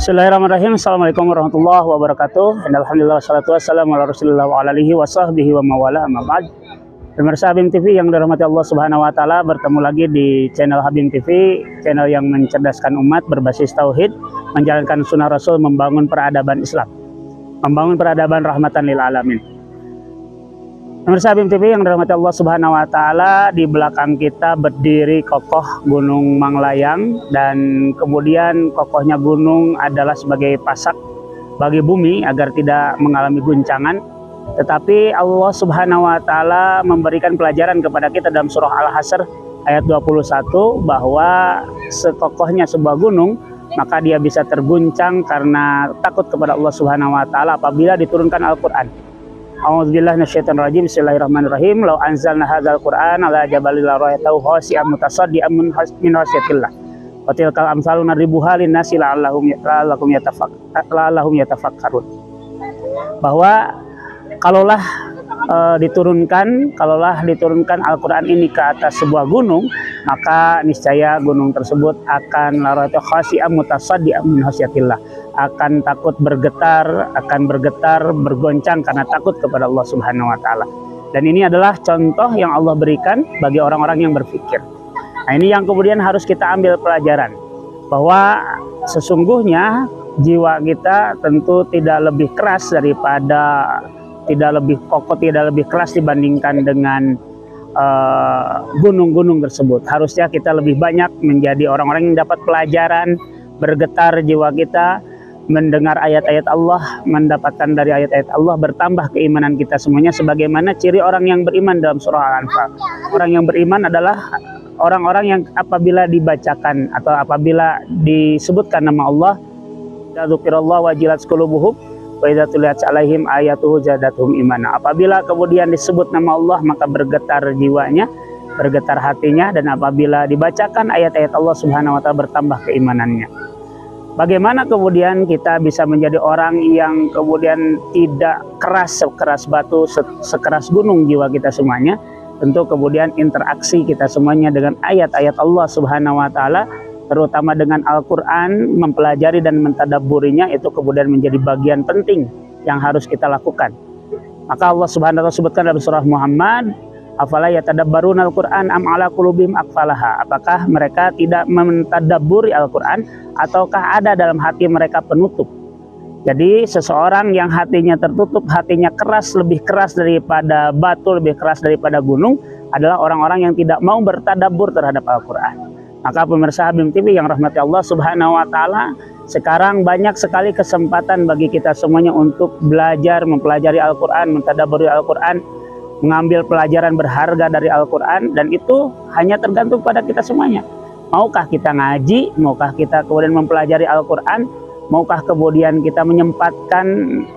Bismillahirrahmanirrahim. Assalamualaikum warahmatullahi wabarakatuh. Alhamdulillah wassalatu wassalamu ala Rasulillah wa ala alihi wa sahbihi wa mawala amma ba'd. Pemirsa Habim TV yang dirahmati Allah Subhanahu wa taala, bertemu lagi di channel Habim TV, channel yang mencerdaskan umat berbasis tauhid, menjalankan sunnah Rasul, membangun peradaban Islam, membangun peradaban rahmatan lil alamin. Pemirsa Habim TV yang dirahmati Allah Subhanahu wa taala, di belakang kita berdiri kokoh Gunung Manglayang, dan kemudian kokohnya gunung adalah sebagai pasak bagi bumi agar tidak mengalami guncangan. Tetapi Allah Subhanahu wa taala memberikan pelajaran kepada kita dalam surah Al-Hasr ayat 21 bahwa sekokohnya sebuah gunung maka dia bisa terguncang karena takut kepada Allah Subhanahu wa taala apabila diturunkan Al-Qur'an. A'udzubillahi minasyaitonirrajim. Bismillahirrahmanirrahim. Law anzalna hadzal Qur'an ala jabalin la ra'aytahu khashi'an mutasaddian min khasyatillah. Wa tilkal amsalu nadribuha lin-nasi la'allahum yatafakkarun. Bahwa kalaulah diturunkan Al-Qur'an ini ke atas sebuah gunung, maka niscaya gunung tersebut akan la ra'aytahu khashi'an mutasaddian min khasyatillah, akan takut bergetar, bergoncang karena takut kepada Allah Subhanahu wa taala. Dan ini adalah contoh yang Allah berikan bagi orang-orang yang berpikir. Nah, ini yang kemudian harus kita ambil pelajaran, bahwa sesungguhnya jiwa kita tentu tidak lebih keras tidak lebih kokoh, tidak lebih keras dibandingkan dengan gunung-gunung tersebut. Harusnya kita lebih banyak menjadi orang-orang yang dapat pelajaran, bergetar jiwa kita, mendengar ayat-ayat Allah, mendapatkan dari ayat-ayat Allah, bertambah keimanan kita semuanya, sebagaimana ciri orang yang beriman dalam surah Al-Anfal. Orang yang beriman adalah orang-orang yang apabila dibacakan atau apabila disebutkan nama Allah, dzikirullah wajilat qulubuhum wa idza tuliyat alaihim ayatuhu zadatuhum imana. Apabila kemudian disebut nama Allah maka bergetar jiwanya, bergetar hatinya, dan apabila dibacakan ayat-ayat Allah Subhanahu wa taala bertambah keimanannya. Bagaimana kemudian kita bisa menjadi orang yang kemudian tidak keras, sekeras batu, sekeras gunung jiwa kita semuanya? Tentu kemudian interaksi kita semuanya dengan ayat-ayat Allah Subhanahu wa taala, terutama dengan Al-Qur'an, mempelajari dan mentadabburinya, itu kemudian menjadi bagian penting yang harus kita lakukan. Maka Allah Subhanahu wa taala sebutkan dalam surah Muhammad, afala yatadabbaruna al-Qur'an am ala qulubihim aqfalaha. Apakah mereka tidak mentadabburi Al-Qur'an ataukah ada dalam hati mereka penutup? Jadi seseorang yang hatinya tertutup, hatinya keras, lebih keras daripada batu, lebih keras daripada gunung, adalah orang-orang yang tidak mau bertadabbur terhadap Al-Qur'an. Maka pemirsa Habim TV yang rahmati Allah Subhanahu wa taala, sekarang banyak sekali kesempatan bagi kita semuanya untuk belajar, mempelajari Al-Qur'an, mentadabburi Al-Qur'an, mengambil pelajaran berharga dari Al-Qur'an, dan itu hanya tergantung pada kita semuanya. Maukah kita ngaji, maukah kita kemudian mempelajari Al-Qur'an, maukah kemudian kita menyempatkan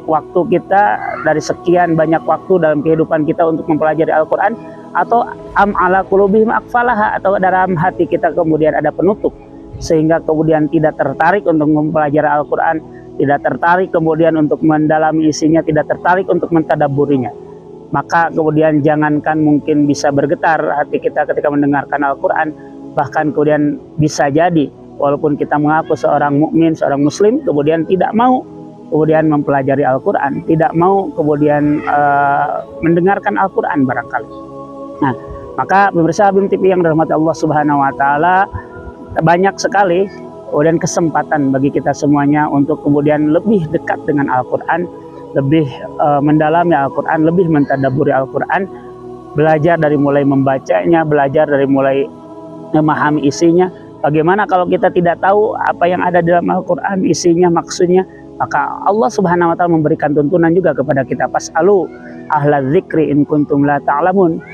waktu kita dari sekian banyak waktu dalam kehidupan kita untuk mempelajari Al-Qur'an, atau am ala qulubihim aqfalaha, atau dalam hati kita kemudian ada penutup sehingga kemudian tidak tertarik untuk mempelajari Al-Qur'an, tidak tertarik kemudian untuk mendalami isinya, tidak tertarik untuk mentadabburinya. Maka kemudian jangankan mungkin bisa bergetar hati kita ketika mendengarkan Al-Qur'an, bahkan kemudian bisa jadi walaupun kita mengaku seorang mukmin, seorang muslim, kemudian tidak mau kemudian mempelajari Al-Qur'an, tidak mau kemudian mendengarkan Al-Qur'an barangkali. Nah, maka pemirsa Habim TV yang dirahmati Allah Subhanahu wa taala, banyak sekali kemudian kesempatan bagi kita semuanya untuk kemudian lebih dekat dengan Al-Qur'an, lebih mendalami Al-Qur'an, lebih mentadabburi Al-Qur'an, belajar dari mulai membacanya, belajar dari mulai memahami isinya. Bagaimana kalau kita tidak tahu apa yang ada dalam Al-Qur'an, isinya, maksudnya? Maka Allah Subhanahu wa taala memberikan tuntunan juga kepada kita, fasalu ahla dzikri in kuntum la ta'lamun.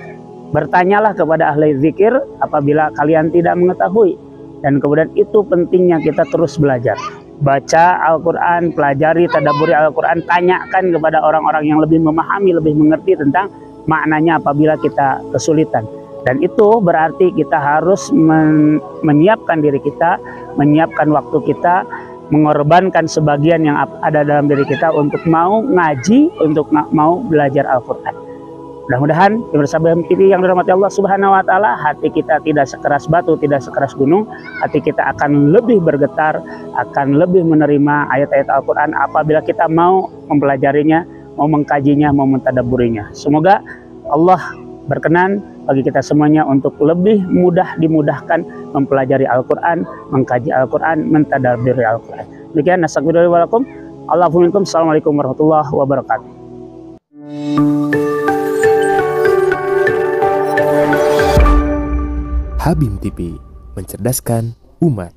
Bertanyalah kepada ahli zikir apabila kalian tidak mengetahui. Dan kemudian itu pentingnya kita terus belajar, baca Al-Qur'an, pelajari, tadabburi Al-Qur'an, tanyakan kepada orang-orang yang lebih memahami, lebih mengerti tentang maknanya apabila kita kesulitan. Dan itu berarti kita harus menyiapkan diri kita, menyiapkan waktu kita, mengorbankan sebagian yang ada dalam diri kita untuk mau ngaji, untuk mau belajar Al-Qur'an. Mudah-mudahan sahabat TV yang dirahmati Allah Subhanahu wa taala, hati kita tidak sekeras batu, tidak sekeras gunung. Hati kita akan lebih bergetar, akan lebih menerima ayat-ayat Al-Qur'an apabila kita mau mempelajarinya, mau mengkajinya, mau mentadabburinya. Semoga Allah berkenan bagi kita semuanya untuk lebih mudah dimudahkan mempelajari Al-Qur'an, mengkaji Al-Qur'an, mentadabburi Al-Qur'an. Demikian, astagfirullah walakum. Assalamualaikum warahmatullahi wabarakatuh. Habim TV, mencerdaskan umat.